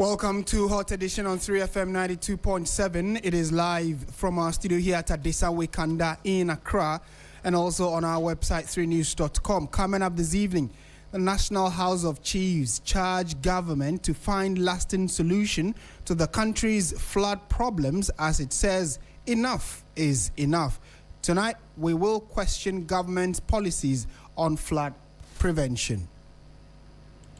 Welcome to Hot Edition on 3FM 92.7. It is live from our studio here at Adesa Wekanda in Accra and also on our website 3news.com. Coming up this evening, the National House of Chiefs charged government to find lasting solution to the country's flood problems as it says enough is enough. Tonight, we will question government's policies on flood prevention.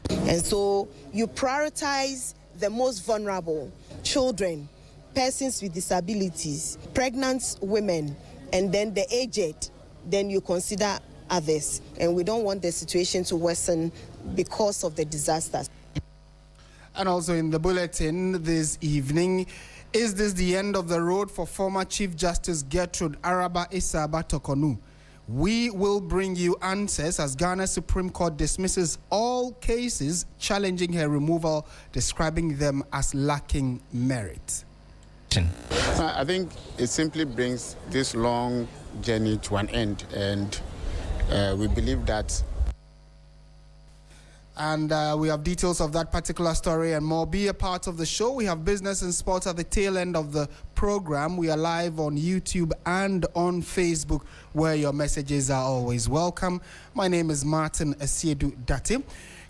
And so you prioritize the most vulnerable, children, persons with disabilities, pregnant women, and then the aged, then you consider others. And we don't want the situation to worsen because of the disasters. And also in the bulletin this evening, is this the end of the road for former Chief Justice Gertrude Araba Issa Tokonu? We will bring you answers as Ghana Supreme Court dismisses all cases challenging her removal, describing them as lacking merit. I think it simply brings this long journey to an end, and we believe that. And we have details of that particular story and more. Be a part of the show. We have business and sports at the tail end of the program. We are live on YouTube and on Facebook, where your messages are always welcome. My name is Martin Asiedu Dati.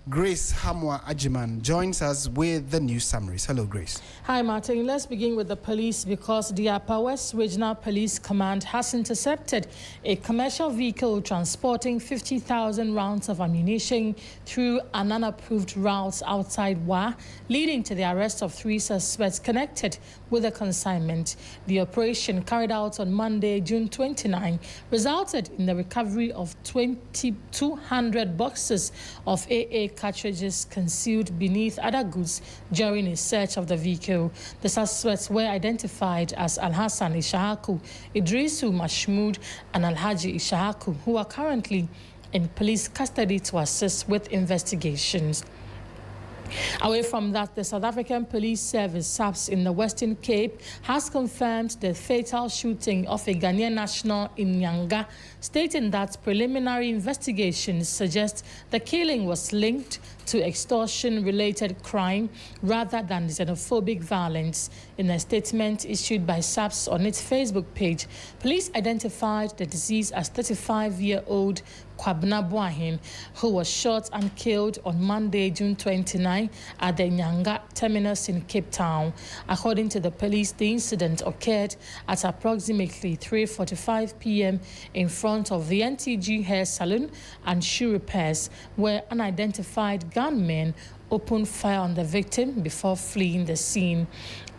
Grace Hamwa Ajiman joins us with the news summaries. Hello, Grace. Hi, Martin. Let's begin with the police because the Upper West Regional Police Command has intercepted a commercial vehicle transporting 50,000 rounds of ammunition through an unapproved route outside Wa, leading to the arrest of 3 suspects connected with the consignment. The operation, carried out on Monday, June 29, resulted in the recovery of 2,200 boxes of AA cartridges concealed beneath other goods during a search of the vehicle. The suspects were identified as Al-Hassan Ishahaku, Idrisu Mashmoud, and Al-Haji Ishahaku, who are currently in police custody to assist with investigations. Away from that, the South African Police Service, SAPS, in the Western Cape has confirmed the fatal shooting of a Ghanaian national in Nyanga, stating that preliminary investigations suggest the killing was linked to extortion-related crime rather than xenophobic violence. In a statement issued by SAPS on its Facebook page, police identified the deceased as 35-year-old Kwabna Boahin, who was shot and killed on Monday, June 29, at the Nyanga terminus in Cape Town. According to the police, the incident occurred at approximately 3:45 p.m. in front of the NTG Hair Salon and Shoe Repairs, where unidentified gunmen opened fire on the victim before fleeing the scene.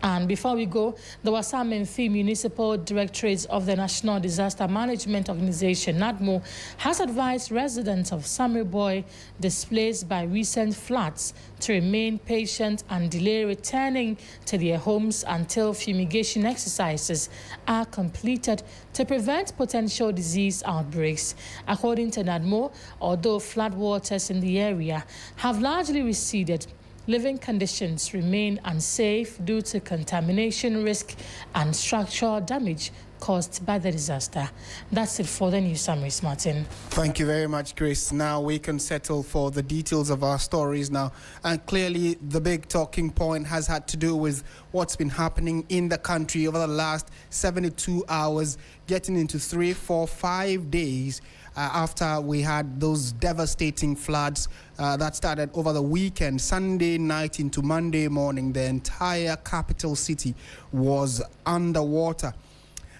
And before we go, the Wasam Memphis Municipal Directorate of the National Disaster Management Organization, NADMO, has advised residents of Samriboy displaced by recent floods to remain patient and delay returning to their homes until fumigation exercises are completed to prevent potential disease outbreaks. According to NADMO, although floodwaters in the area have largely receded, living conditions remain unsafe due to contamination risk and structural damage caused by the disaster. That's it for the news summaries, Martin. Thank you very much, Grace. Now we can settle for the details of our stories now. And clearly the big talking point has had to do with what's been happening in the country over the last 72 hours, getting into 3, 4, 5 days after we had those devastating floods that started over the weekend. Sunday night into Monday morning, the entire capital city was underwater.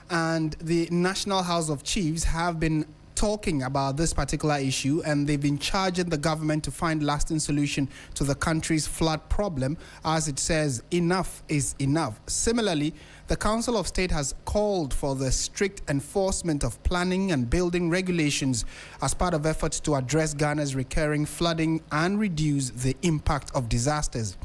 And the National House of Chiefs have been talking about this particular issue, and they've been charging the government to find lasting solution to the country's flood problem. As it says, enough is enough. Similarly, the Council of State has called for the strict enforcement of planning and building regulations as part of efforts to address Ghana's recurring flooding and reduce the impact of disasters.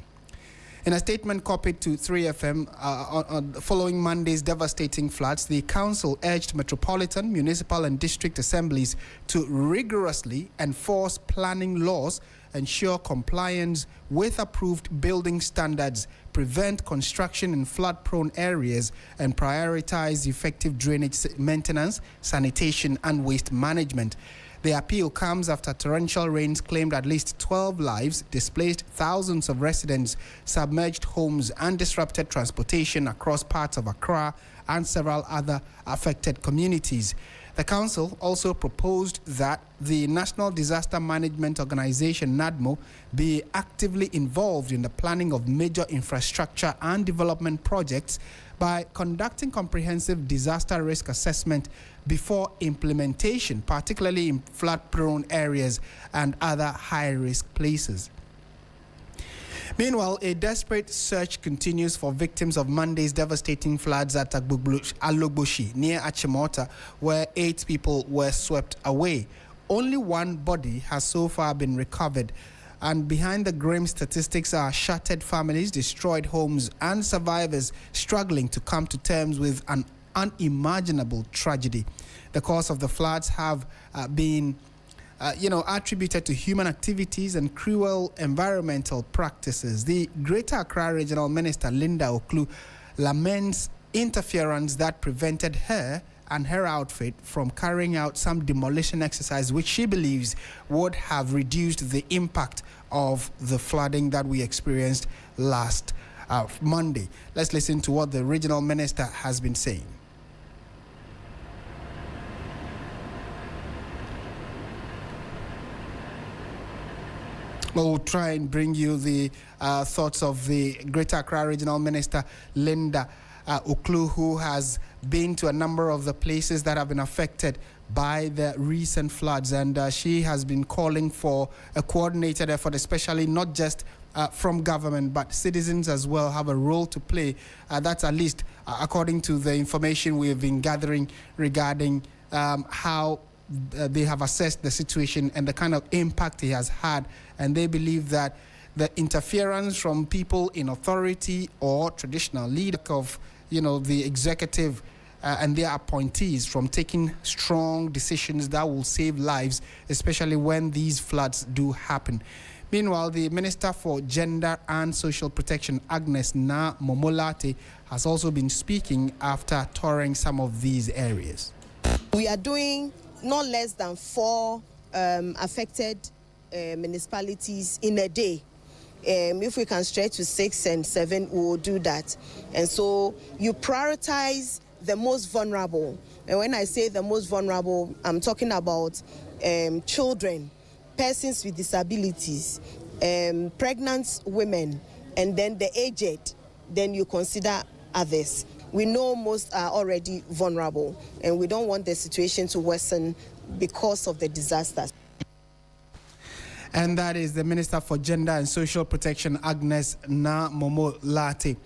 In a statement copied to 3FM following Monday's devastating floods, the council urged metropolitan, municipal and district assemblies to rigorously enforce planning laws, ensure compliance with approved building standards, prevent construction in flood-prone areas, and prioritize effective drainage maintenance, sanitation and waste management. The appeal comes after torrential rains claimed at least 12 lives, displaced thousands of residents, submerged homes, and disrupted transportation across parts of Accra and several other affected communities. The council also proposed that the National Disaster Management Organization, NADMO, be actively involved in the planning of major infrastructure and development projects by conducting comprehensive disaster risk assessment before implementation, particularly in flood-prone areas and other high-risk places. Meanwhile, a desperate search continues for victims of Monday's devastating floods at Alogboshi near Achimota, where 8 people were swept away. Only one body has so far been recovered. And behind the grim statistics are shattered families, destroyed homes, and survivors struggling to come to terms with an unimaginable tragedy. The cause of the floods have been attributed to human activities and cruel environmental practices. The Greater Accra Regional Minister, Linda Oklu, laments interference that prevented her and her outfit from carrying out some demolition exercise, which she believes would have reduced the impact of the flooding that we experienced last Monday. Let's listen to what the regional minister has been saying. We'll try and bring you the thoughts of the Greater Accra Regional Minister, Linda Oklu, who has been to a number of the places that have been affected by the recent floods. And she has been calling for a coordinated effort, especially not just from government, but citizens as well have a role to play. That's at least according to the information we have been gathering regarding how they have assessed the situation and the kind of impact it has had. And they believe that the interference from people in authority or traditional leader of, the executive and their appointees from taking strong decisions that will save lives, especially when these floods do happen. Meanwhile, the Minister for Gender and Social Protection, Agnes Na Momolate, has also been speaking after touring some of these areas. We are doing not less than 4 affected municipalities in a day. If we can stretch to 6 and 7, we will do that. And so you prioritize the most vulnerable. And when I say the most vulnerable, I'm talking about children, persons with disabilities, pregnant women, and then the aged. Then you consider others. We know most are already vulnerable, and we don't want the situation to worsen because of the disasters. And that is the Minister for Gender and Social Protection, Agnes Na Momolate.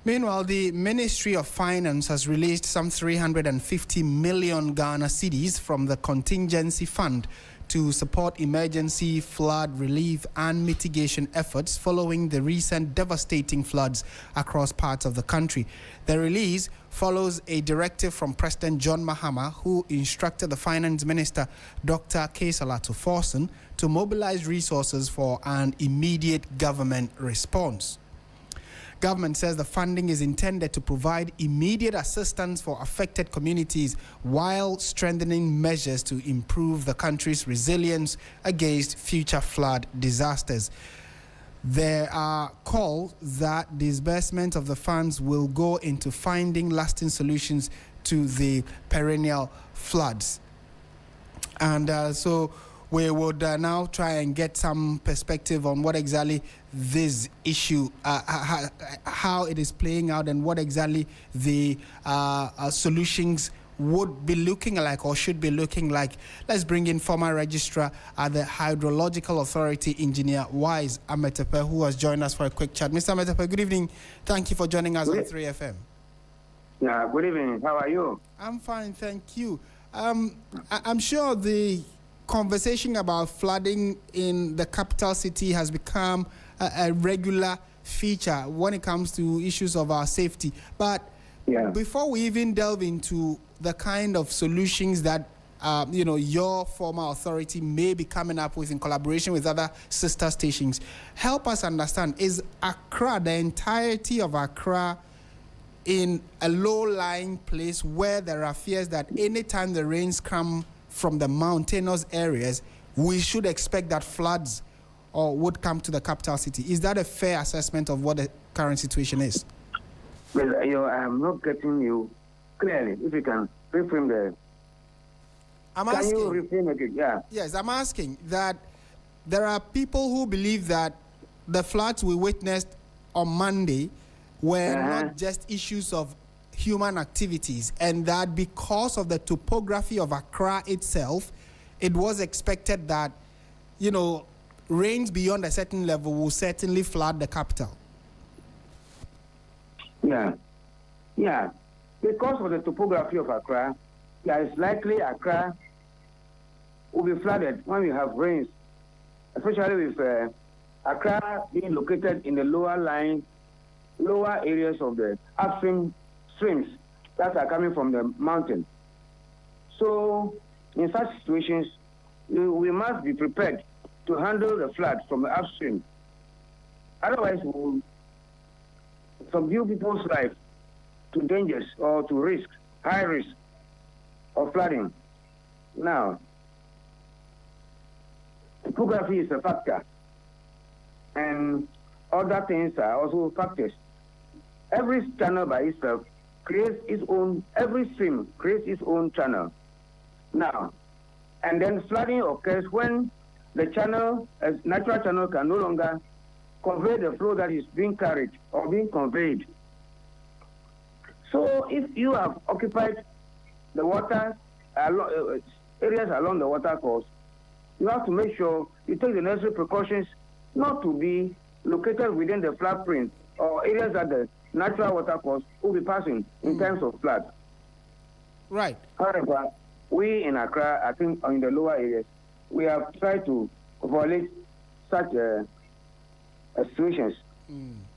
Meanwhile, the Ministry of Finance has released some 350 million Ghana cedis from the contingency fund to support emergency flood relief and mitigation efforts following the recent devastating floods across parts of the country. The release follows a directive from President John Mahama, who instructed the Finance Minister, Dr. Kaysalatu Forson, to mobilize resources for an immediate government response. Government says the funding is intended to provide immediate assistance for affected communities while strengthening measures to improve the country's resilience against future flood disasters. There are calls that disbursement of the funds will go into finding lasting solutions to the perennial floods. And so we would now try and get some perspective on what exactly this issue, how it is playing out, and what exactly the solutions would be looking like or should be looking like. Let's bring in former registrar at the Hydrological Authority, Engineer Wise Ametepe, who has joined us for a quick chat. Mr. Ametepe, good evening. Thank you for joining us on 3FM. Yeah, good evening. How are you? I'm fine, thank you. I'm sure the conversation about flooding in the capital city has become a regular feature when it comes to issues of our safety. But before we even delve into the kind of solutions that your former authority may be coming up with in collaboration with other sister stations, help us understand, is Accra, the entirety of Accra, in a low-lying place where there are fears that anytime the rains come from the mountainous areas, we should expect that floods or would come to the capital city. Is that a fair assessment of what the current situation is? Well, I'm not getting you clearly. If you can reframe the... I'm Can asking, you reframe it? Yeah. yes, I'm asking that there are people who believe that the floods we witnessed on Monday were not just issues of human activities, and that because of the topography of Accra itself, it was expected that, you know, rains beyond a certain level will certainly flood the capital. Yeah. Yeah. Because of the topography of Accra, it's likely Accra will be flooded when we have rains, especially with Accra being located in the lower areas of the upstream streams that are coming from the mountain. So in such situations, we must be prepared to handle the flood from the upstream. Otherwise, we will subdue people's life to dangers or to risk, high risk of flooding. Now, topography is a factor, and other things are also factors. Every channel by itself creates its own, every stream creates its own channel. Now, and then flooding occurs when the channel, a natural channel, can no longer convey the flow that is being carried or being conveyed. So if you have occupied the water, areas along the water course, you have to make sure you take the necessary precautions not to be located within the floodplain or areas that the natural water course will be passing in terms of flood. Right. However, we in Accra, I think in the lower areas, we have tried to avoid such situations.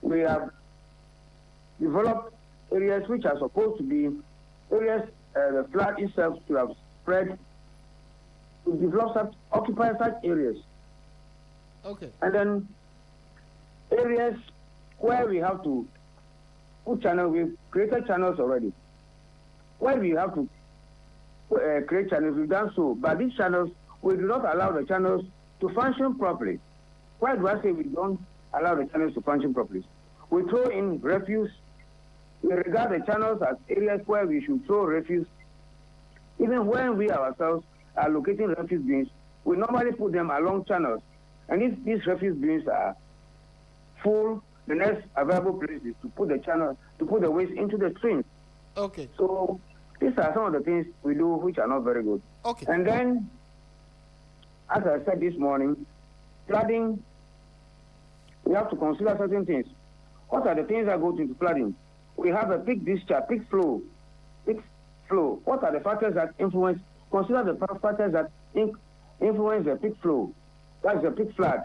We have developed areas which are supposed to be areas the flood itself should have spread, to develop such, occupy such areas. Okay. And then areas where we have to put channels, we've created channels already. Where we have to create channels, we've done so. But these channels, we do not allow the channels to function properly. Why do I say we don't allow the channels to function properly? We throw in refuse. We regard the channels as areas where we should throw refuse. Even when we ourselves are locating refuse bins, we normally put them along channels. And if these refuse bins are full, the next available place is to put the channel, to put the waste into the stream. Okay. So these are some of the things we do which are not very good. Okay. And then, as I said this morning, flooding, we have to consider certain things. What are the things that go into flooding? We have a peak discharge, peak flow. What are the factors that influence? Consider the factors that influence the peak flow. That's the peak flood.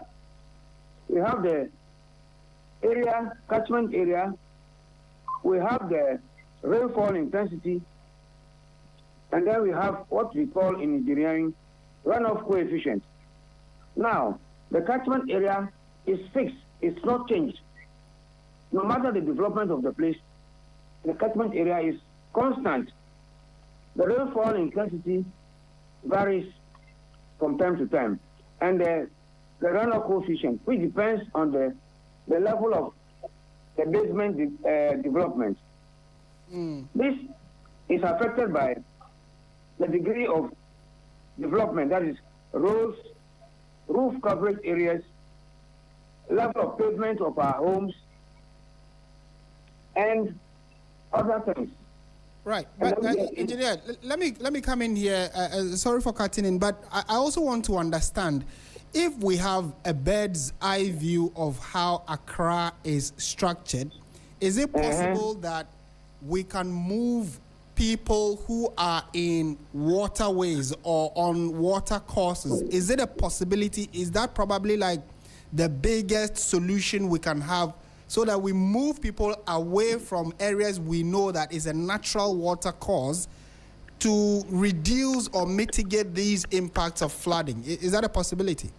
We have the area, catchment area. We have the rainfall intensity. And then we have what we call in engineering runoff coefficient. Now, the catchment area is fixed. It's not changed. No matter the development of the place, the catchment area is constant. The rainfall intensity varies from time to time. And the runoff coefficient, which depends on the level of the basement development. This is affected by the degree of development, that is roads, roof coverage areas, level of pavement of our homes, and other things. Right, but engineer, let me come in here. Sorry for cutting in, but I also want to understand if we have a bird's eye view of how Accra is structured. Is it possible that we can move people who are in waterways or on water courses? Is it a possibility? Is that probably like the biggest solution we can have, so that we move people away from areas we know that is a natural water cause to reduce or mitigate these impacts of flooding? Is that a possibility?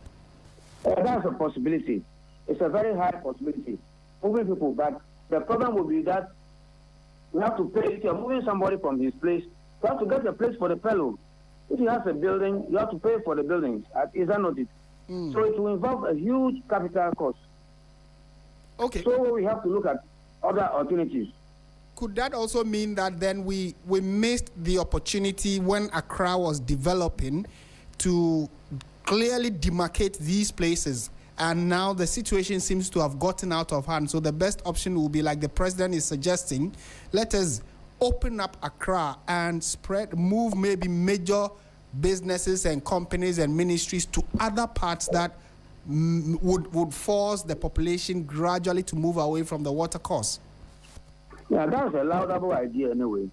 That's a possibility. It's a very high possibility. Moving people, but the problem will be that we have to pay. If you're moving somebody from his place, you have to get a place for the fellow. If you have a building, you have to pay for the building. Is that not it? So it will involve a huge capital cost. Okay. So we have to look at other alternatives. Could that also mean that then we missed the opportunity when Accra was developing to clearly demarcate these places, and now the situation seems to have gotten out of hand? So the best option will be, like the president is suggesting, let us open up Accra and move maybe major businesses and companies and ministries to other parts that would force the population gradually to move away from the water course. Yeah, that's a laudable idea anyway.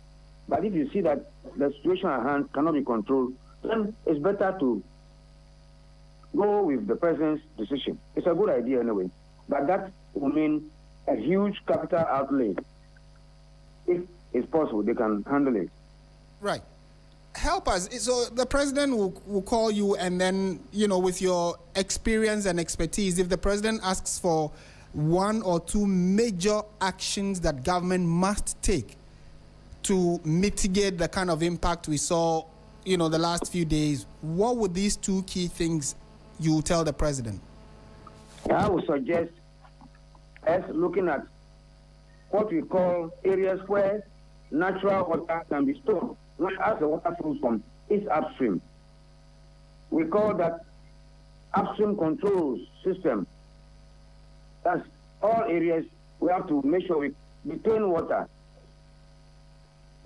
But if you see that the situation at hand cannot be controlled, then it's better to go with the president's decision. It's a good idea anyway. But that will mean a huge capital outlay. If it's possible, they can handle it. Right. Help us. So the president will call you, and then, with your experience and expertise, if the president asks for one or two major actions that government must take to mitigate the kind of impact we saw, the last few days, what would these two key things you tell the president? I would suggest us looking at what we call areas where natural water can be stored, not as the water flows from its upstream. We call that upstream control system. That's all areas we have to make sure we retain water,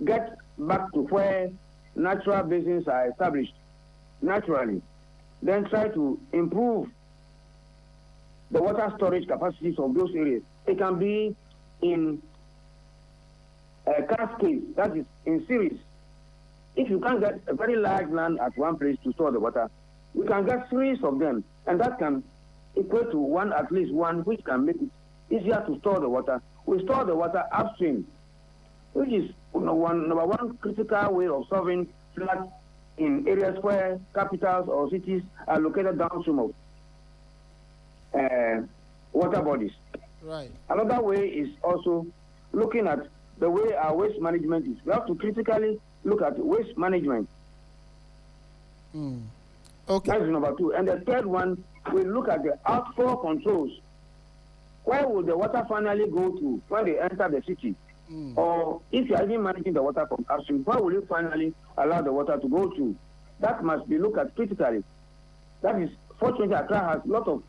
get back to where natural basins are established naturally, then try to improve the water storage capacities of those areas. It can be in cascades, that is in series. If you can't get a very large land at one place to store the water, you can get series of them, and that can equal to at least one, which can make it easier to store the water. We store the water upstream, which is number one critical way of solving floods in areas where capitals or cities are located downstream of water bodies. Right. Another way is also looking at the way our waste management is. We have to critically look at waste management. Okay. That is number two. And the third one, we look at the outflow controls. Where will the water finally go to when they enter the city? Or if you are even managing the water from upstream, where will you finally allow the water to go to? That must be looked at critically. That is, fortunately, Accra has a lot of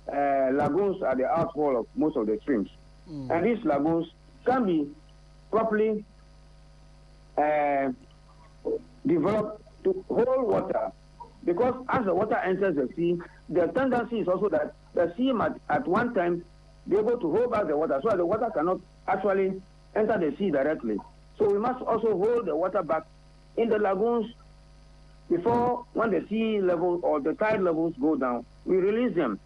lagoons at the outfall of most of the streams. And these lagoons can be properly developed to hold water, because as the water enters the sea, the tendency is also that the sea might at one time be able to hold back the water, so that the water cannot actually enter the sea directly. So we must also hold the water back in the lagoons before, when the sea level or the tide levels go down, we release them.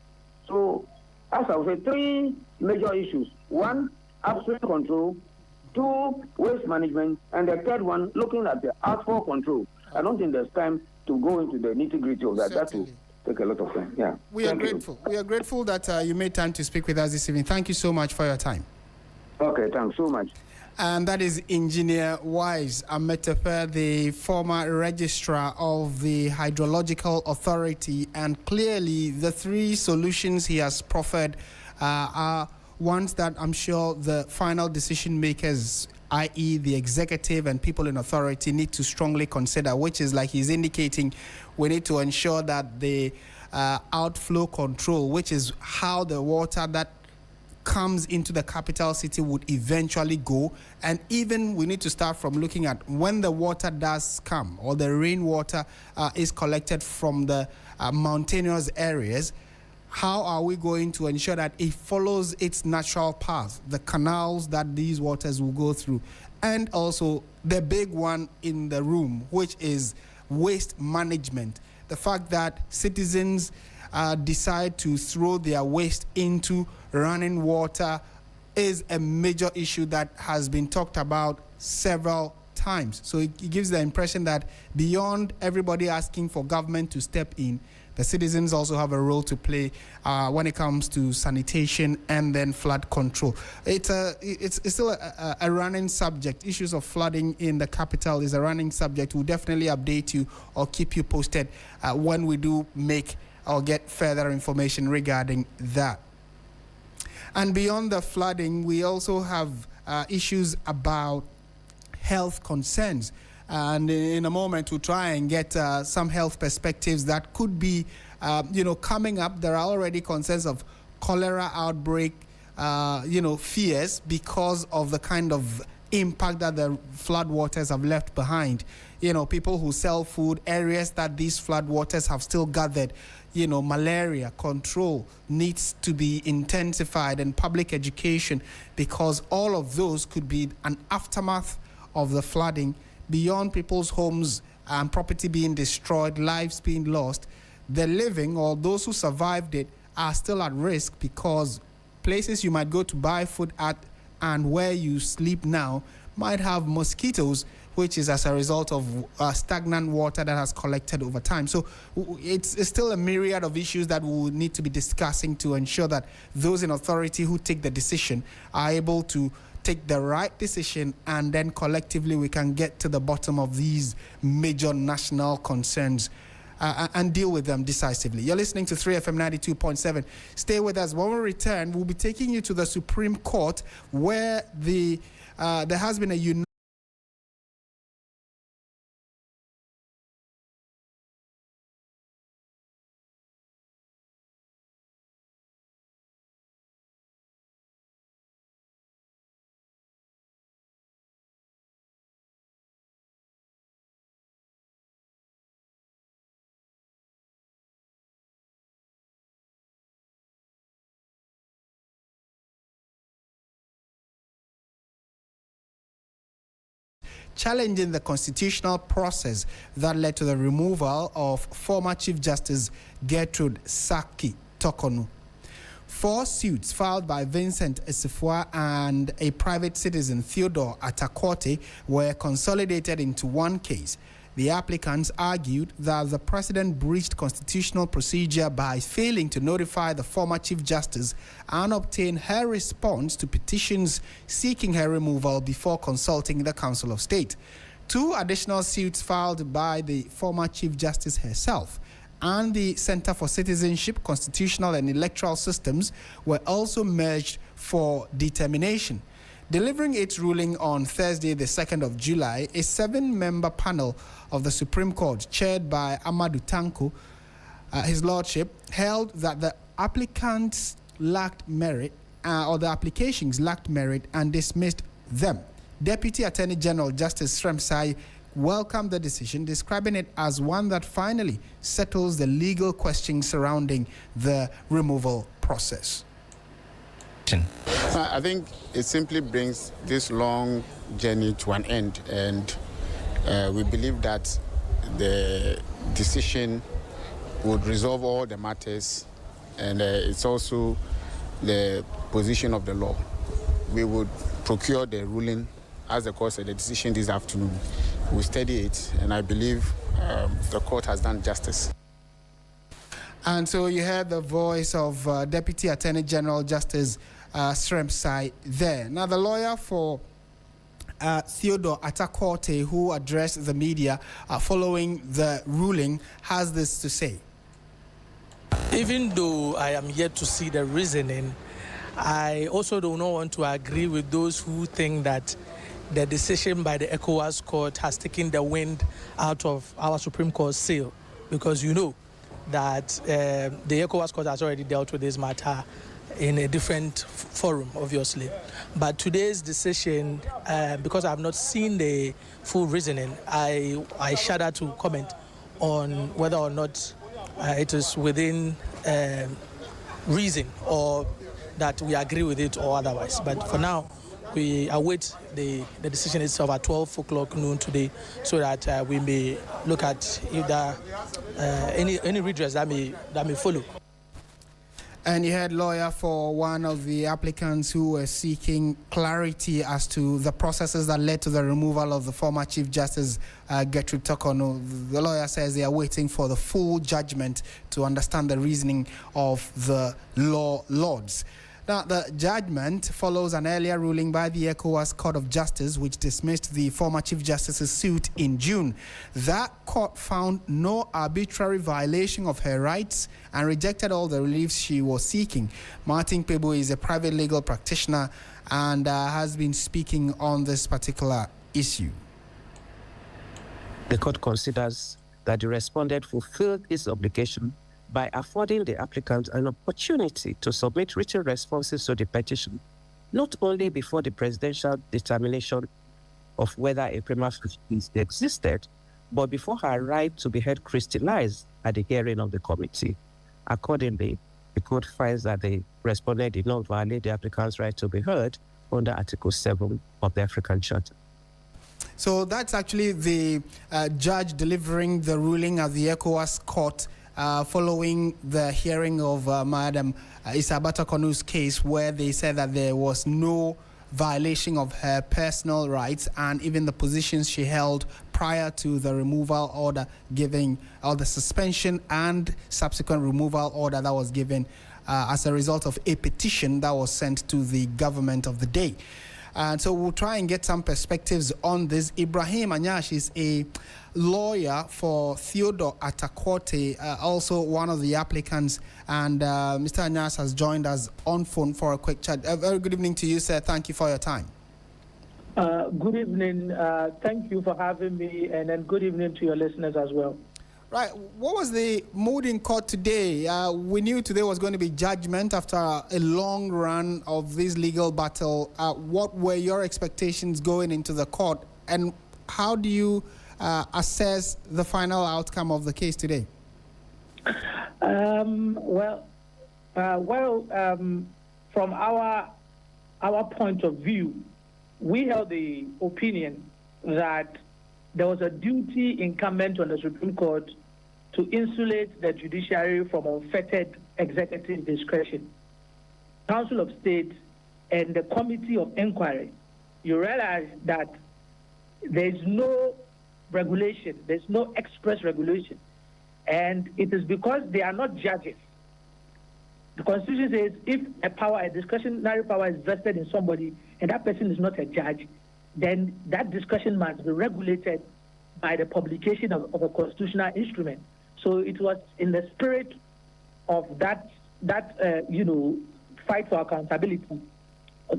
So, as I would say, three major issues. One, upstream control. Two, waste management. And the third one, looking at the outflow control. I don't think there's time to go into the nitty-gritty of that. Certainly. That will take a lot of time. Yeah. We are grateful. We are grateful that you made time to speak with us this evening. Thank you so much for your time. Okay, thanks so much. And that is Engineer Wise Ametepe, the former registrar of the Hydrological Authority. And clearly, the three solutions he has proffered are ones that I'm sure the final decision makers, i.e. the executive and people in authority, need to strongly consider, which is, like he's indicating, we need to ensure that the outflow control, which is how the water that comes into the capital city would eventually go. And even we need to start from looking at when the water does come, or the rainwater is collected from the mountainous areas, how are we going to ensure that it follows its natural path, the canals that these waters will go through? And also the big one in the room, which is waste management. The fact that citizens decide to throw their waste into running water is a major issue that has been talked about several times. So it gives the impression that beyond everybody asking for government to step in, the citizens also have a role to play when it comes to sanitation and then flood control. It's still a running subject. Issues of flooding in the capital is a running subject. We'll definitely update you or keep you posted when we do make or get further information regarding that. And beyond the flooding, we also have issues about health concerns. And in a moment, we'll try and get some health perspectives that could be, coming up. There are already concerns of cholera outbreak, fears because of the kind of impact that the flood waters have left behind. People who sell food, areas that these flood waters have still gathered. Malaria control needs to be intensified, and public education, because all of those could be an aftermath of the flooding. Beyond people's homes and property being destroyed, lives being lost, the living or those who survived it are still at risk, because places you might go to buy food at and where you sleep now might have mosquitoes, which is as a result of stagnant water that has collected over time. So it's still a myriad of issues that we will need to be discussing to ensure that those in authority who take the decision are able to take the right decision, and then collectively we can get to the bottom of these major national concerns and deal with them decisively. You're listening to 3FM 92.7. Stay with us. When we return, we'll be taking you to the Supreme Court, where there has been a challenging the constitutional process that led to the removal of former Chief Justice Gertrude Saki Tokonu. 4 suits filed by Vincent Esifua and a private citizen, Theodore Atakorte, were consolidated into one case. The applicants argued that the president breached constitutional procedure by failing to notify the former Chief Justice and obtain her response to petitions seeking her removal before consulting the Council of State. 2 additional suits filed by the former Chief Justice herself and the Center for Citizenship, Constitutional and Electoral Systems were also merged for determination. Delivering its ruling on Thursday, the 2nd of July, a 7-member panel of the Supreme Court, chaired by Amadou Tanko, His Lordship, held that the applicants lacked merit, or the applications lacked merit, and dismissed them. Deputy Attorney General Justice Sremsai welcomed the decision, describing it as one that finally settles the legal questions surrounding the removal process. I think it simply brings this long journey to an end, and we believe that the decision would resolve all the matters, and it's also the position of the law. We would procure the ruling as the court said, the decision this afternoon. We study it, and I believe the court has done justice. And so you heard the voice of Deputy Attorney General Justice Sremsai there. Now, the lawyer for Theodore Atakorte, who addressed the media following the ruling, has this to say. Even though I am yet to see the reasoning, I also do not want to agree with those who think that the decision by the ECOWAS court has taken the wind out of our Supreme Court sail, because you know that the ECOWAS court has already dealt with this matter in a different forum, obviously. But today's decision, because I have not seen the full reasoning, I shudder to comment on whether or not it is within reason, or that we agree with it or otherwise. But for now, we await the decision itself at 12 o'clock noon today, so that we may look at if there any redress that may follow. And you had lawyer for one of the applicants who were seeking clarity as to the processes that led to the removal of the former Chief Justice Gertrude Torkornoo. The lawyer says they are waiting for the full judgment to understand the reasoning of the law lords. Now, the judgment follows an earlier ruling by the ECOWAS Court of Justice, which dismissed the former Chief Justice's suit in June. That court found no arbitrary violation of her rights and rejected all the reliefs she was seeking. Martin Pebo is a private legal practitioner and has been speaking on this particular issue. The court considers that the respondent fulfilled its obligation by affording the applicant an opportunity to submit written responses to the petition, not only before the presidential determination of whether a prima facie case existed, but before her right to be heard crystallized at the hearing of the committee. Accordingly, the court finds that the respondent did not violate the applicant's right to be heard under Article 7 of the African Charter. So that's actually the judge delivering the ruling at the ECOWAS court following the hearing of Madam Issabah Torkornoo's case, where they said that there was no violation of her personal rights and even the positions she held prior to the removal order giving, or the suspension and subsequent removal order that was given as a result of a petition that was sent to the government of the day. And so we'll try and get some perspectives on this. Ibrahim Anyash is a lawyer for Theodore Atakwote, also one of the applicants. And Mr. Anyash has joined us on phone for a quick chat. Very good evening to you, sir. Thank you for your time. Good evening. Thank you for having me, and then good evening to your listeners as well. Right. What was the mood in court today? We knew today was going to be judgment after a long run of this legal battle. What were your expectations going into the court, and how do you assess the final outcome of the case today? From our point of view, we held the opinion that there was a duty incumbent on the Supreme Court to insulate the judiciary from unfettered executive discretion. Council of State and the Committee of Inquiry, you realize that there's no regulation, there's no express regulation, and it is because they are not judges. The Constitution says if a discretionary power is vested in somebody and that person is not a judge, then that discretion must be regulated by the publication of a constitutional instrument. So it was in the spirit of that fight for accountability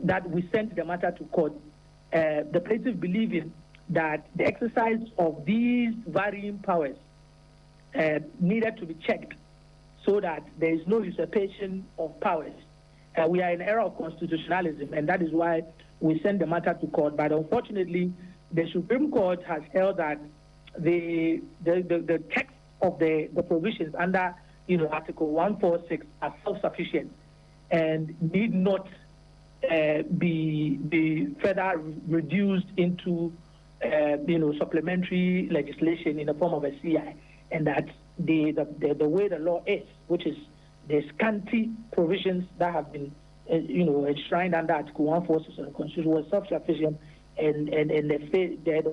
that we sent the matter to court. The plaintiff believing that the exercise of these varying powers needed to be checked so that there is no usurpation of powers. We are in an era of constitutionalism, and that is why we sent the matter to court. But unfortunately, the Supreme Court has held that the text of the provisions under Article 146 are self-sufficient and need not be further reduced into supplementary legislation in the form of a CI, and that the way the law is, which is the scanty provisions that have been enshrined under Article 146 of the Constitution, was self-sufficient, and the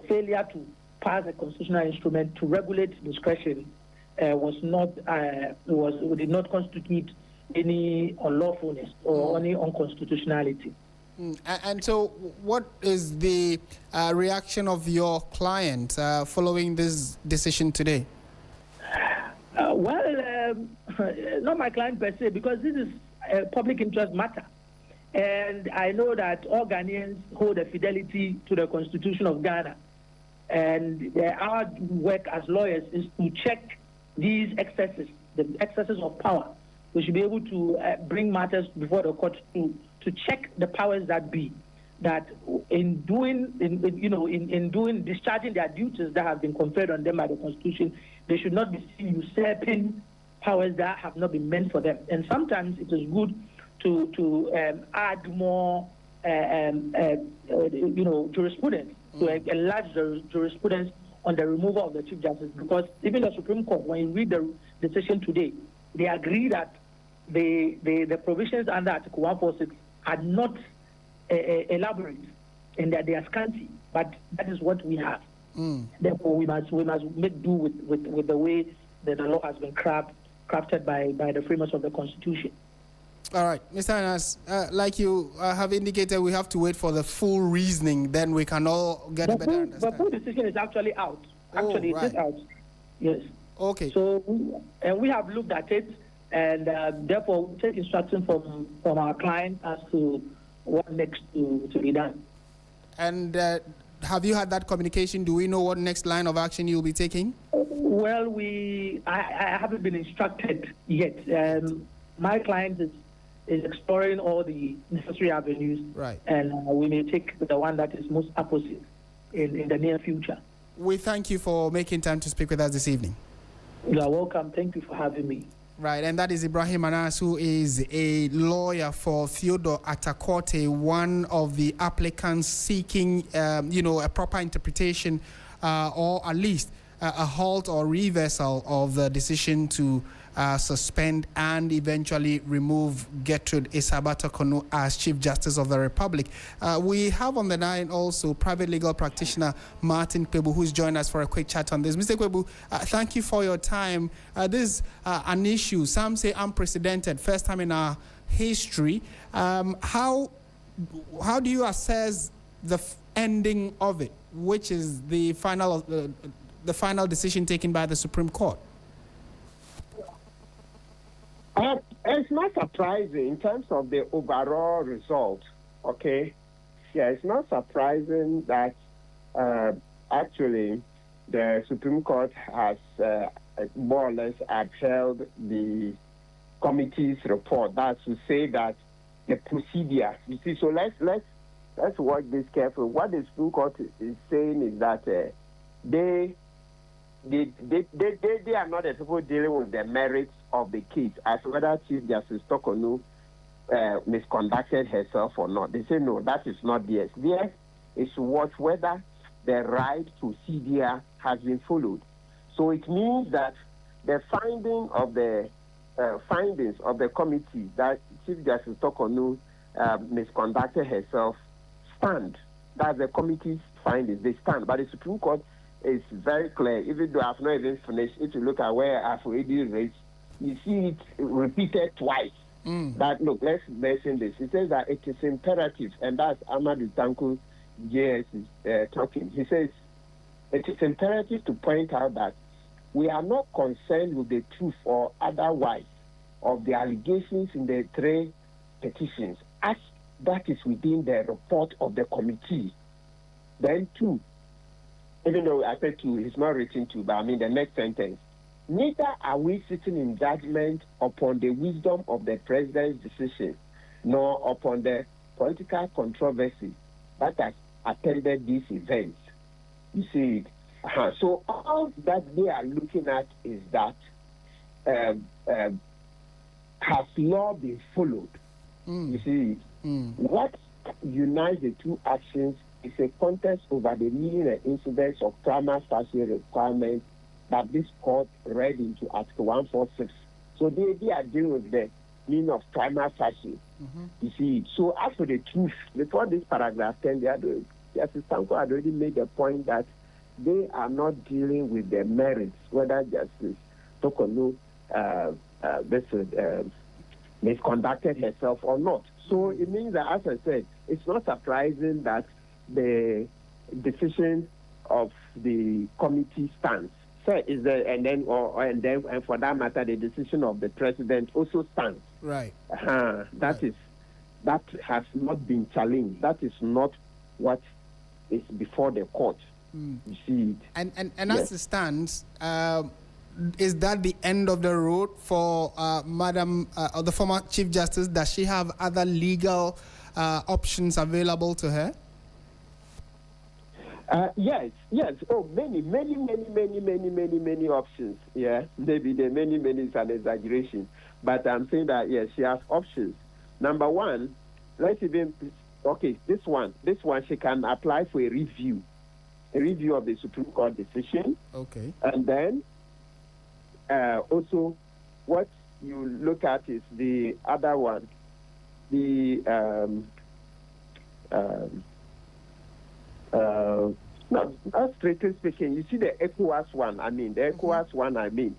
failure to pass a constitutional instrument to regulate discretion did not constitute any unlawfulness or any unconstitutionality. And so what is the reaction of your client following this decision today? Not my client per se, because this is a public interest matter. And I know that all Ghanaians hold a fidelity to the Constitution of Ghana. And our work as lawyers is to check these excesses, the excesses of power. We should be able to bring matters before the court to check the powers that be, that in discharging their duties that have been conferred on them by the Constitution, they should not be seen usurping powers that have not been meant for them. And sometimes it is good to add more jurisprudence, to enlarge the jurisprudence on the removal of the Chief Justice, because even the Supreme Court, when you read the decision today, they agree that the provisions under Article 146 are not elaborate and that they are scanty, but that is what we have. Therefore, we must make do with the way that the law has been crafted by the framers of the Constitution. All right, Mr. Anas, like you have indicated, we have to wait for the full reasoning, then we can all get a better understanding. The full decision is actually out. Actually, right. It is out. Yes. Okay. So, we have looked at it, and therefore we take instruction from our client as to what next to be done. And have you had that communication? Do we know what next line of action you'll be taking? Well, I haven't been instructed yet. My client is exploring all the necessary avenues, right? And we may take the one that is most apposite in the near future. We thank you for making time to speak with us this evening. You are welcome. Thank you for having me. Right, and that is Ibrahim Anas, who is a lawyer for Theodore Atakorte, one of the applicants seeking, a proper interpretation or at least a halt or reversal of the decision to suspend and eventually remove Gertrude Isabatokono as Chief Justice of the Republic. We have on the line also private legal practitioner Martin Kwebu, who's joined us for a quick chat on this. Mr. Kwebu, thank you for your time. This is an issue, some say unprecedented, first time in our history. How do you assess the ending of it, which is the final decision taken by the Supreme Court? It's not surprising in terms of the overall result, okay? Yeah, it's not surprising that actually the Supreme Court has more or less upheld the committee's report. That's to say that the procedure, you see, so let's watch this carefully. What the Supreme Court is saying is that they are not the people dealing with the merits of the case as whether Chief Justice Tokonu misconducted herself or not. They say no, that is not theirs. Theirs is to watch whether the right procedure has been followed. So it means that the findings of the committee that Chief Justice Tokonu misconducted herself stand. That's the committee's findings. They stand. But the Supreme Court is very clear, even though I've not even finished. If you look at where I've already raised, you see it repeated twice. That, look, let's mention this. It says that it is imperative, and that's Amadou Tanko JS is talking. He says, it is imperative to point out that we are not concerned with the truth or otherwise of the allegations in the three petitions, as that is within the report of the committee. Then two, even though I said two, it's not written two, but I mean the next sentence. Neither are we sitting in judgment upon the wisdom of the president's decision, nor upon the political controversy that has attended these events. You see it. So all that they are looking at is that has law been followed? You see it. What unites the two actions is a contest over the meaning and incidence of prima facie requirements that this court read into Article 146. So they are dealing with the meaning of prima facie. You see, so as for the truth, before this paragraph 10, Justice Tanko had already made the point that they are not dealing with the merits, whether Justice Tokonu misconducted herself or not. So it means that, as I said, it's not surprising that the decision of the committee stands. So is there, and for that matter, the decision of the president also stands. Right. That has not been challenged. That is not what is before the court. You see it. And as it stands, is that the end of the road for Madam, the former Chief Justice? Does she have other legal options available to her? Yes. Oh, many options. Yeah, maybe the many is an exaggeration, but I'm saying that yes, she has options. Number one, this one she can apply for a review of the Supreme Court decision. Okay. And then also, what you look at is the other one, the no, not strictly speaking. You see the ECOWAS one. I mean, the ECOWAS one. I mean,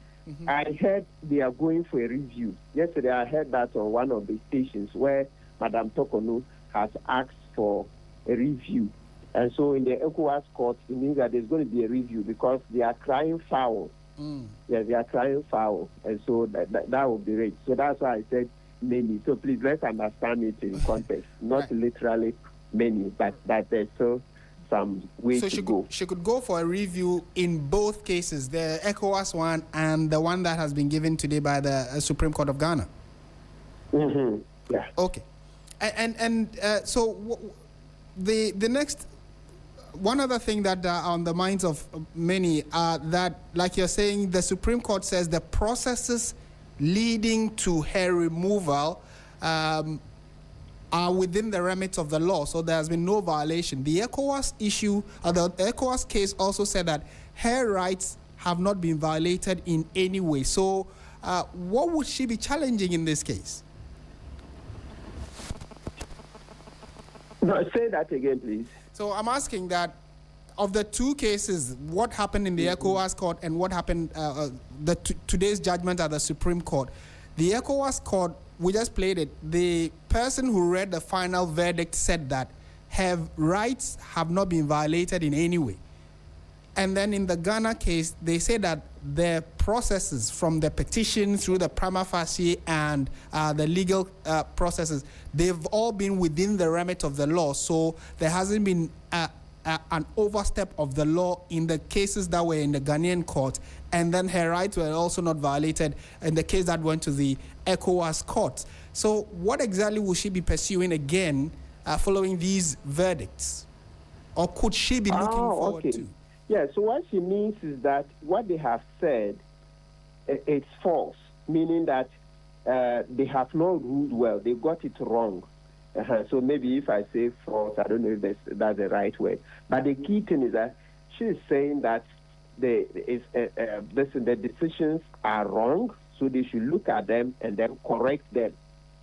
I heard they are going for a review. Yesterday, I heard that on one of the stations where Madam Tokonu has asked for a review. And so in the ECOWAS court, it means that there's going to be a review because they are crying foul. Yeah, they are crying foul. And so that will be right. So that's why I said many. So please, let's understand it in context. Not literally many, but that there's still some way to go. She could go for a review in both cases, the ECOWAS one and the one that has been given today by the Supreme Court of Ghana. Yeah. Okay. So the next, one other thing that on the minds of many that, like you're saying, the Supreme Court says the processes leading to her removal are within the remit of the law, so there has been no violation. The ECOWAS issue, the ECOWAS case also said that her rights have not been violated in any way. So what would she be challenging in this case? No, say that again, please. So I'm asking that of the two cases, what happened in the ECOWAS court and what happened, today's judgment at the Supreme Court. The ECOWAS court, we just played it. The person who read the final verdict said that her rights have not been violated in any way. And then in the Ghana case, they say that the processes from the petition through the prima facie and the legal processes, they've all been within the remit of the law. So there hasn't been an overstep of the law in the cases that were in the Ghanaian court. And then her rights were also not violated in the case that went to the ECOWAS court. So what exactly will she be pursuing again following these verdicts? Or could she be looking forward to? Yeah, so what she means is that what they have said, it's false, meaning that they have not ruled well. They got it wrong. So maybe if I say false, I don't know if that's the right word. But the key thing is that she's saying that the decisions are wrong, so they should look at them and then correct them.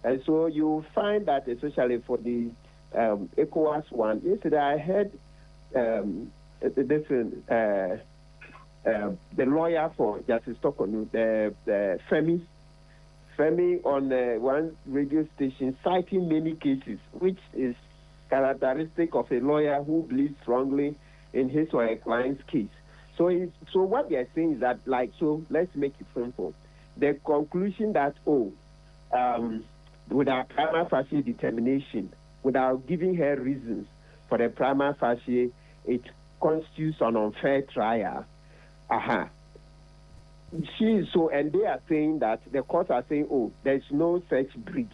And so you find that, especially for the ECOWAS one, yesterday I heard the lawyer for Justice Tokonu, the Femi on one radio station citing many cases, which is characteristic of a lawyer who believes strongly in his or her client's case. So what they are saying is that, let's make it simple. The conclusion that, without prima facie determination, without giving her reasons for the prima facie, it constitutes an unfair trial. And they are saying that the courts are saying, there's no such breach.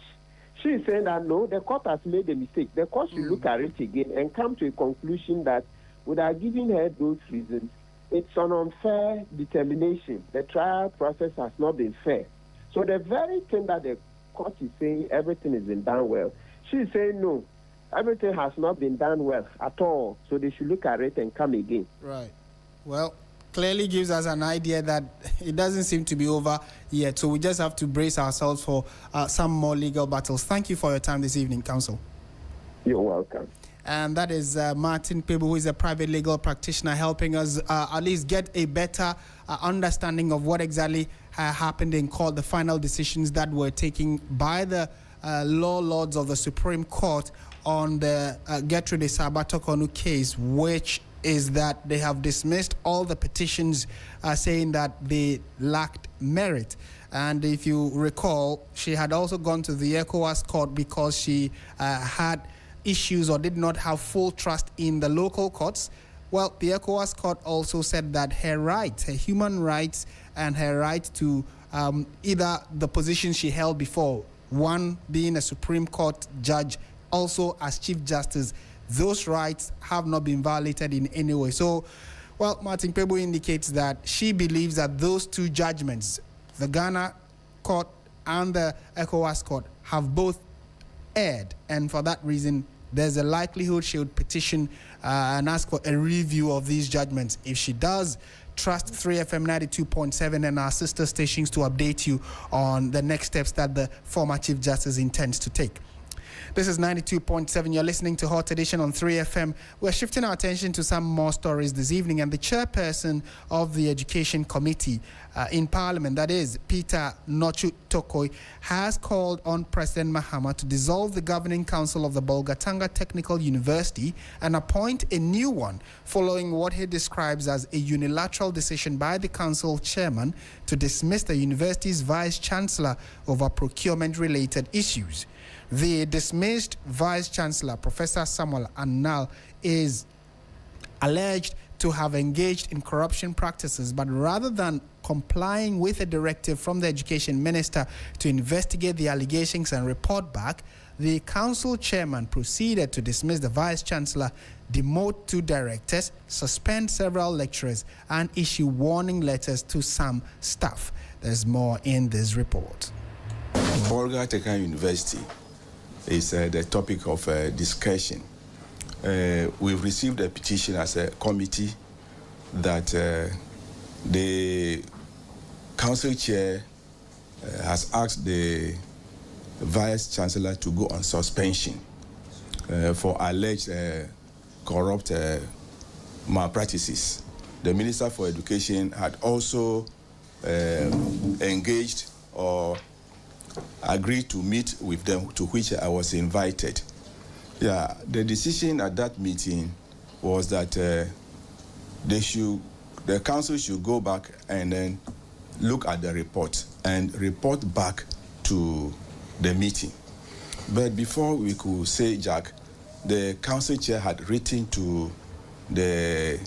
She is saying that no, the court has made a mistake. The court should look at it again and come to a conclusion that without giving her those reasons, it's an unfair determination. The trial process has not been fair. So the very thing that the court is saying everything has been done well, she is saying no, everything has not been done well at all. So they should look at it and come again. Right. Well, clearly gives us an idea that it doesn't seem to be over yet. So we just have to brace ourselves for some more legal battles. Thank you for your time this evening, Counsel. You're welcome. And that is Martin Kpebu, who is a private legal practitioner, helping us at least get a better understanding of what exactly happened in court, the final decisions that were taken by the law lords of the Supreme Court on the Gertrude Saba Tokonu case, which is that they have dismissed all the petitions saying that they lacked merit. And if you recall, she had also gone to the ECOWAS court because she had issues or did not have full trust in the local courts. Well, the ECOWAS court also said that her rights, her human rights, and her right to either the position she held before, one being a Supreme Court judge, also as Chief Justice, those rights have not been violated in any way. So, well, Martin Kpebu indicates that she believes that those two judgments, the Ghana court and the ECOWAS court, have both erred, and for that reason, there's a likelihood she would petition and ask for a review of these judgments. If she does, trust 3FM 92.7 and our sister stations to update you on the next steps that the former Chief Justice intends to take. This is 92.7. You're listening to Hot Edition on 3FM. We're shifting our attention to some more stories this evening, and the chairperson of the Education Committee in Parliament, that is Peter Nochu Tokoi, has called on President Mahama to dissolve the governing council of the Bolgatanga Technical University and appoint a new one, following what he describes as a unilateral decision by the council chairman to dismiss the university's vice-chancellor over procurement-related issues. The dismissed Vice-Chancellor, Professor Samuel Annal, is alleged to have engaged in corruption practices, but rather than complying with a directive from the Education Minister to investigate the allegations and report back, the council chairman proceeded to dismiss the Vice-Chancellor, demote 2 directors, suspend several lecturers, and issue warning letters to some staff. There's more in this report. Bolga Technical University is the topic of discussion. We've received a petition as a committee that the council chair has asked the vice-chancellor to go on suspension for alleged corrupt malpractices. The Minister for Education had also engaged or agreed to meet with them, to which I was invited. Yeah, the decision at that meeting was that the council should go back and then look at the report and report back to the meeting. But before we could say Jack, the council chair had written to the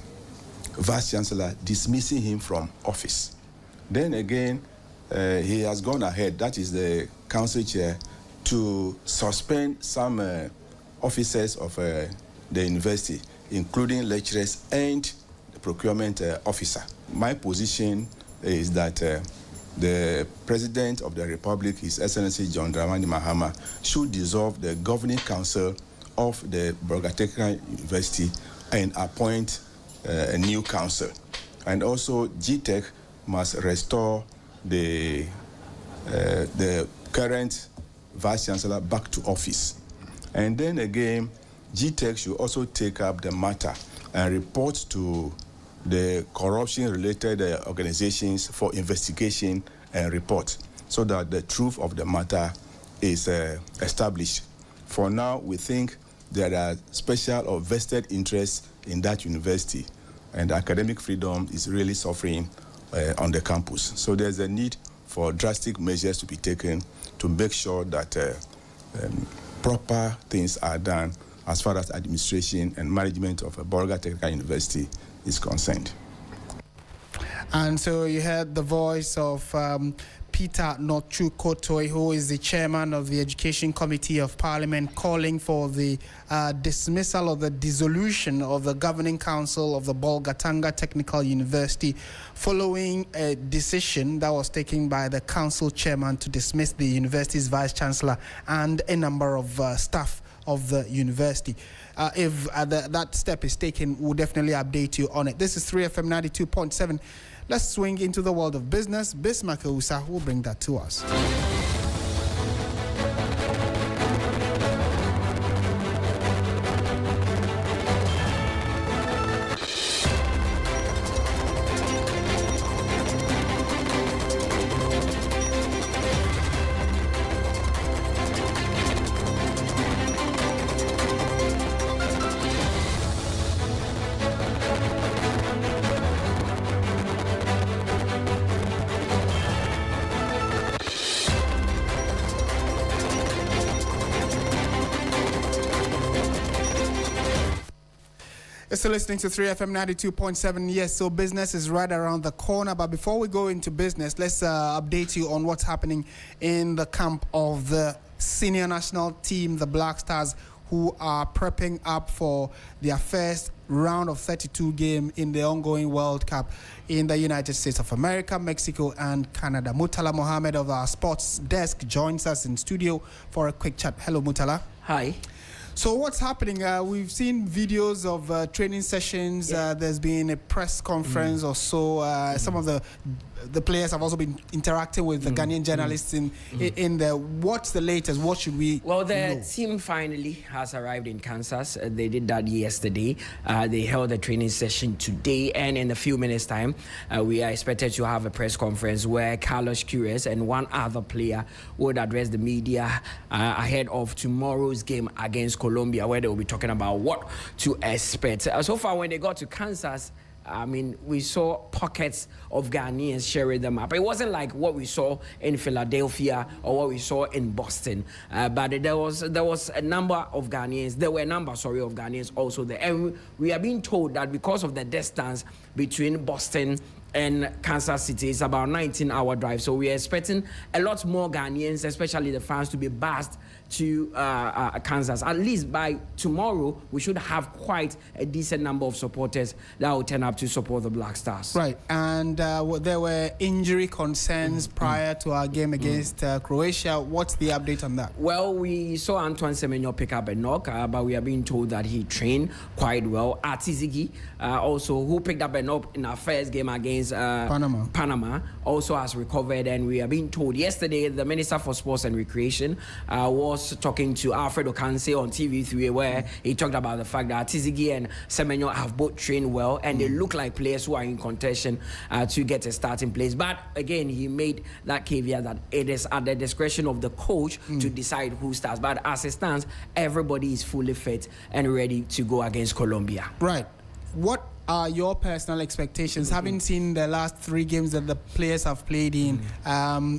vice-chancellor dismissing him from office. Then again, he has gone ahead, that is the council chair, to suspend some officers of the university, including lecturers and the procurement officer. My position is that the President of the Republic, His Excellency John Dramani Mahama, should dissolve the governing council of the Bolgatanga University and appoint a new council. And also, GTech must restore the current vice-chancellor back to office. And then again, GTech should also take up the matter and report to the corruption-related organizations for investigation and report, so that the truth of the matter is established. For now, we think there are special or vested interests in that university, and academic freedom is really suffering on the campus. So there's a need for drastic measures to be taken to make sure that proper things are done as far as administration and management of Bolga Technical University is concerned. And so you heard the voice of Peter Nochu Tokoi, who is the chairman of the Education Committee of Parliament, calling for the dismissal or the dissolution of the governing council of the Bolgatanga Technical University, following a decision that was taken by the council chairman to dismiss the university's vice-chancellor and a number of staff of the university. If that step is taken, we'll definitely update you on it. This is 3FM 92.7. Let's swing into the world of business. Bismarck Usa will bring that to us. You're still listening to 3FM 92.7. Yes, so business is right around the corner. But before we go into business, let's update you on what's happening in the camp of the senior national team, the Black Stars, who are prepping up for their first round of 32 game in the ongoing World Cup in the United States of America, Mexico, and Canada. Mutala Mohammed of our sports desk joins us in studio for a quick chat. Hello, Mutala. Hi. So what's happening? We've seen videos of training sessions. There's been a press conference or so. Some of the players have also been interacting with the Ghanaian journalists in there. What's the latest? What should we Well, the know? team finally has arrived in Kansas. They did that yesterday. They held a training session today, and in a few minutes' time, we are expected to have a press conference where Carlos Queiroz and one other player would address the media ahead of tomorrow's game against Colombia, where they will be talking about what to expect. So far, when they got to Kansas, I mean, we saw pockets of Ghanaians sharing them up. It wasn't like what we saw in Philadelphia or what we saw in Boston, but there was a number of Ghanaians. There were a number, of Ghanaians also there. And we are being told that because of the distance between Boston and Kansas City, it's about 19-hour drive. So we are expecting a lot more Ghanaians, especially the fans, to be buzzed to Kansas. At least by tomorrow, we should have quite a decent number of supporters that will turn up to support the Black Stars. Right, and there were injury concerns prior to our game against Croatia. What's the update on that? Well, we saw Antoine Semenyo pick up a knock, but we are being told that he trained quite well. Artizigi, also, who picked up a knock in our first game against Panama, also has recovered, and we are being told yesterday the Minister for Sports and Recreation was talking to Alfred Okanse on TV3, where he talked about the fact that Artizigi and Semenyo have both trained well, and they look like players who are in contention to get a starting place. But again, he made that caveat that it is at the discretion of the coach to decide who starts. But as it stands, everybody is fully fit and ready to go against Colombia. Right. What are your personal expectations? Having seen the last 3 games that the players have played in,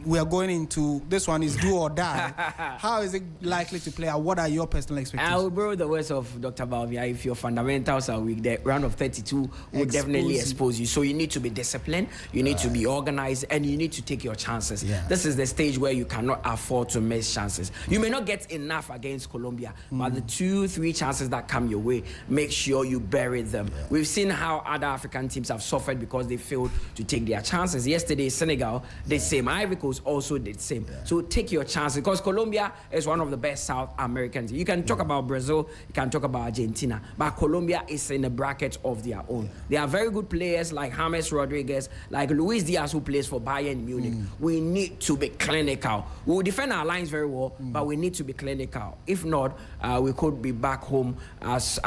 we are going into, this one is do or die. How is it likely to play out? What are your personal expectations? I will borrow the words of Dr. Balvia. If your fundamentals are weak, the round of 32 will definitely expose you. So you need to be disciplined, you need to be organized, and you need to take your chances. This is the stage where you cannot afford to miss chances. You may not get enough against Colombia, but the 2-3 chances that come your way, make sure you bury them. We've seen how other African teams have suffered because they failed to take their chances. Yesterday, Senegal did the same. Ivory Coast also did the same. So take your chances, because Colombia is one of the best South Americans. You can talk about Brazil, you can talk about Argentina, but Colombia is in a bracket of their own. They are very good players like James Rodriguez, like Luis Diaz, who plays for Bayern Munich. We need to be clinical. We will defend our lines very well, but we need to be clinical. If not, we could be back home as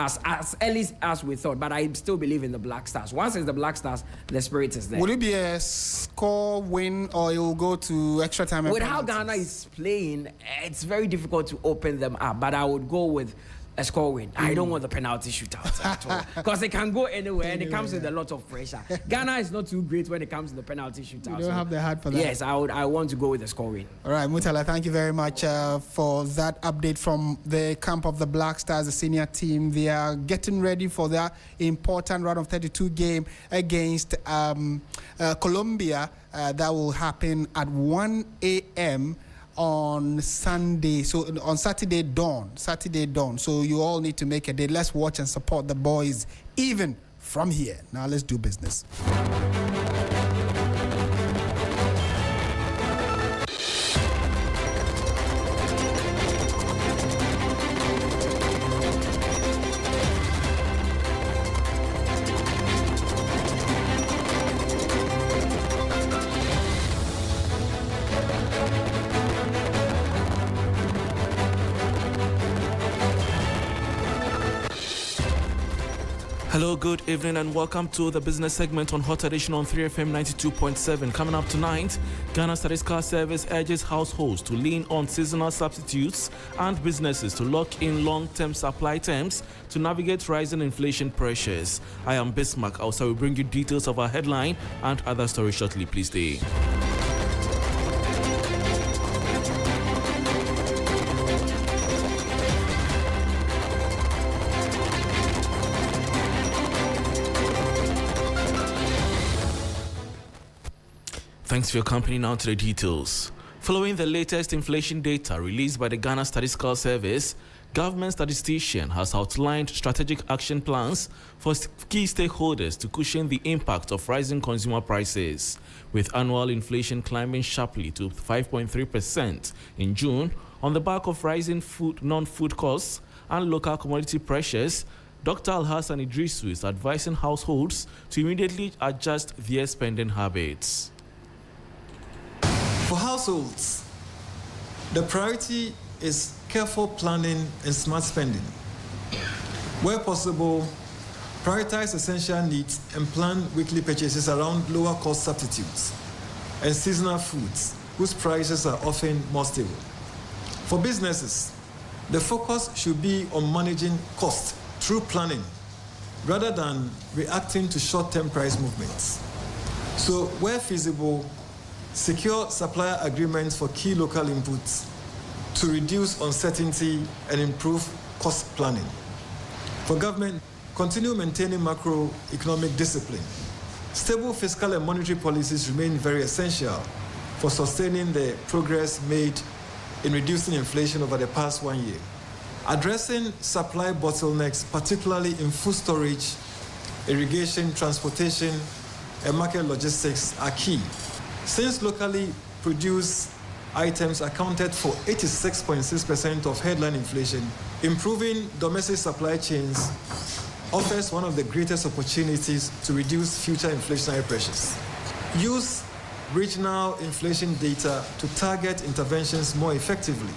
early as we thought. But I still believe in the Black Stars. Once it's the Black Stars, the spirit is there. Would it be a score win, or it will go to extra time? With how Ghana is playing, it's very difficult to open them up. But I would go with a score win. I don't want the penalty shootout at all, because it can go anywhere and it comes with a lot of pressure. Ghana is not too great when it comes to the penalty shootout. You don't have the heart for that. Yes, I want to go with the score win. All right, Mutala, thank you very much for that update from the camp of the Black Stars, the senior team. They are getting ready for their important round of 32 game against Colombia. That will happen at 1 a.m. on Sunday, so on Saturday dawn. So you all need to make a day. Let's watch and support the boys even from here. Now let's do business. Hello, good evening, and welcome to the business segment on Hot Edition on 3FM 92.7. Coming up tonight, Ghana Statistical Service urges households to lean on seasonal substitutes and businesses to lock in long-term supply terms to navigate rising inflation pressures. I am Bismarck. Also, will bring you details of our headline and other stories shortly. Please stay. Thanks for your company. Now to the details. Following the latest inflation data released by the Ghana Statistical Service, government statistician has outlined strategic action plans for key stakeholders to cushion the impact of rising consumer prices. With annual inflation climbing sharply to 5.3% in June on the back of rising non-food costs, and local commodity pressures, Dr. Alhassan Idrisu is advising households to immediately adjust their spending habits. For households, the priority is careful planning and smart spending. Where possible, prioritize essential needs and plan weekly purchases around lower cost substitutes and seasonal foods whose prices are often more stable. For businesses, the focus should be on managing costs through planning rather than reacting to short-term price movements. So where feasible, secure supplier agreements for key local inputs to reduce uncertainty and improve cost planning. For government, continue maintaining macroeconomic discipline. Stable fiscal and monetary policies remain very essential for sustaining the progress made in reducing inflation over the past 1 year. Addressing supply bottlenecks, particularly in food storage, irrigation, transportation, and market logistics are key. Since locally produced items accounted for 86.6% of headline inflation, improving domestic supply chains offers one of the greatest opportunities to reduce future inflationary pressures. Use regional inflation data to target interventions more effectively.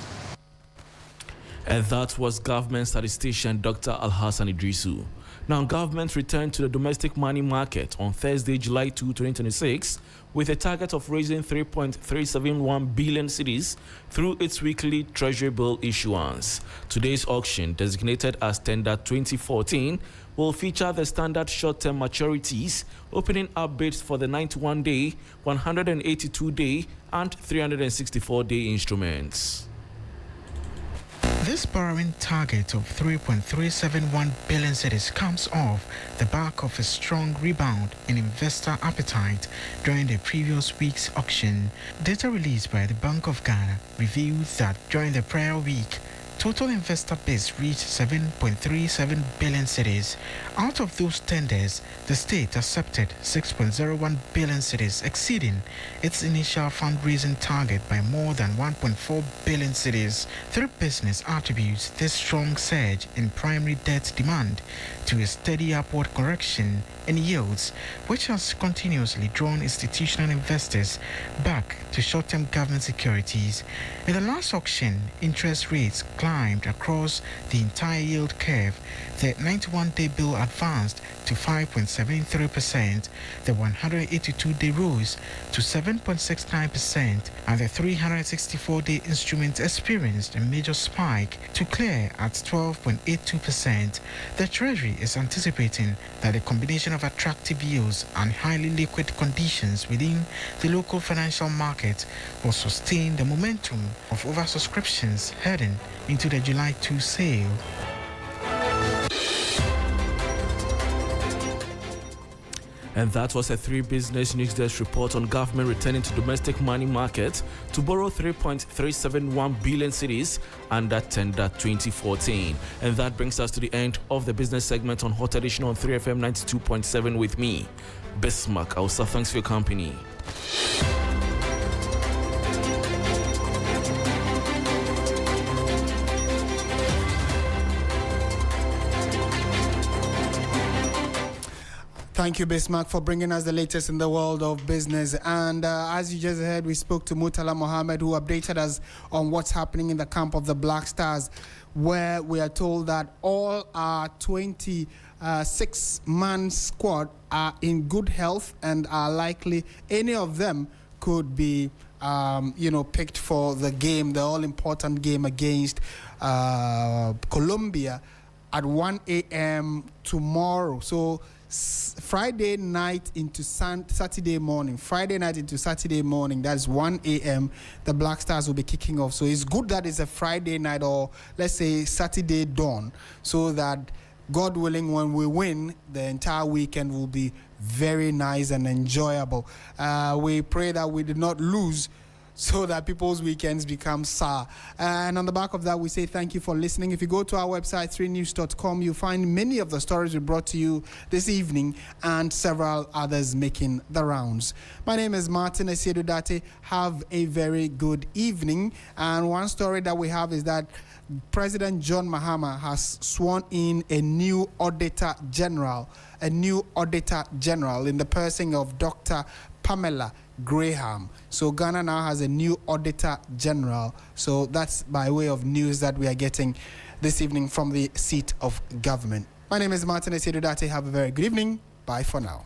And that was government statistician Dr. Alhassan Idrisu. Now, government returned to the domestic money market on Thursday, July 2, 2026, with a target of raising 3.371 billion cedis through its weekly treasury bill issuance. Today's auction, designated as Tender 2014, will feature the standard short-term maturities, opening up bids for the 91-day, 182-day, and 364-day instruments. This borrowing target of 3.371 billion cedis comes off the back of a strong rebound in investor appetite during the previous week's auction. Data released by the Bank of Ghana revealed that during the prior week, total investor bids reached 7.37 billion cedis. Out of those tenders, the state accepted 6.01 billion cedis, exceeding its initial fundraising target by more than 1.4 billion cedis. Three business attributes this strong surge in primary debt demand to a steady upward correction in yields, which has continuously drawn institutional investors back to short-term government securities. In the last auction, interest rates climbed across the entire yield curve. The 91-day bill advanced to 5.73%, the 182-day rose to 7.69%, and the 364-day instrument experienced a major spike to clear at 12.82%. The Treasury is anticipating that the combination of attractive yields and highly liquid conditions within the local financial market will sustain the momentum of oversubscriptions heading into the July 2 sale. And that was a 3 Business News Desk report on government returning to domestic money market to borrow 3.371 billion cedis under Tender 2014. And that brings us to the end of the business segment on Hot Edition on 3FM 92.7 with me, Bismarck. Also, thanks for your company. Thank you, Bismarck, for bringing us the latest in the world of business. And as you just heard, we spoke to Murtala Mohammed, who updated us on what's happening in the camp of the Black Stars, where we are told that all our 26-man squad are in good health and are likely, any of them could be, picked for the game, the all-important game against Colombia at 1 a.m. tomorrow. So Friday night into Saturday morning. That's 1 a.m. The Black Stars will be kicking off. So it's good that it's a Friday night, or let's say Saturday dawn, so that, God willing, when we win, the entire weekend will be very nice and enjoyable. We pray that we did not lose so that people's weekends become sour. And on the back of that, we say thank you for listening. If you go to our website, 3news.com, you'll find many of the stories we brought to you this evening and several others making the rounds. My name is Martin Esiedudate. Have a very good evening. And one story that we have is that President John Mahama has sworn in a new Auditor General in the person of Dr. Pamela Graham. So Ghana now has a new Auditor General. So that's by way of news that we are getting this evening from the seat of government. My name is Martin Esiedudate. Have a very good evening. Bye for now.